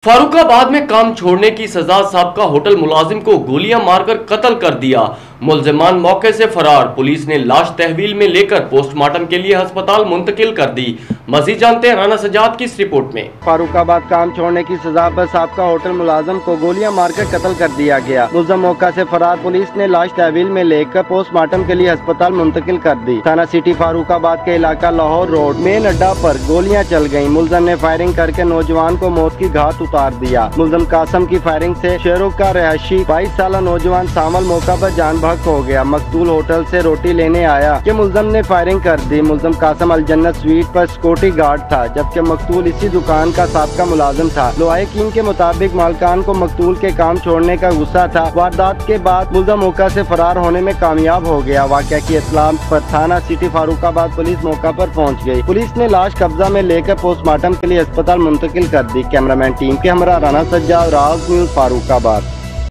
फारुखाबाद में काम छोड़ने की सजा साबका होटल मुलाजिम को गोलियां मारकर कत्ल कर दिया। मुलजिमान मौके से फरार। पुलिस ने लाश तहवील में लेकर पोस्टमार्टम के लिए अस्पताल मुंतकिल कर दी। मजीद जानते हैं राना सजाद की इस रिपोर्ट में। फारुखाबाद काम छोड़ने की सजा पर साबका होटल मुलाजिम को गोलियां मारकर कत्ल कर दिया गया। मुलजिम मौका से फरार। पुलिस ने लाश तहवील में लेकर पोस्टमार्टम के लिए अस्पताल मुंतकिल कर दी। थाना सिटी फारुखाबाद के इलाका लाहौर रोड मेन अड्डा पर गोलियां चल गयी। मुलजिम ने फायरिंग करके नौजवान को मौत की घाट उतार दिया। मुलजिम कासम की फायरिंग से शेरों का रहायशी 22 साल नौजवान सामल मौका पर जान बहक हो गया। मकतूल होटल से रोटी लेने आया कि मुलजिम ने फायरिंग कर दी। मुलजिम कासम अल जन्नत स्वीट पर सिक्योरिटी गार्ड था, जबकि मकतूल इसी दुकान का साबका मुलाजिम था। लोहायकीन के मुताबिक मालकान को मकतूल के काम छोड़ने का गुस्सा था। वारदात के बाद मुलजिम मौका से फरार होने में कामयाब हो गया। वाक़या की इत्तला पर थाना सिटी फारुखाबाद पुलिस मौका पर पहुंच गई। पुलिस ने लाश कब्जा में लेकर पोस्टमार्टम के लिए अस्पताल मुंतकिल कर दी। कैमरामैन टीम के हमरा राना सज्जाद, राज न्यूज़ फारुखाबाद।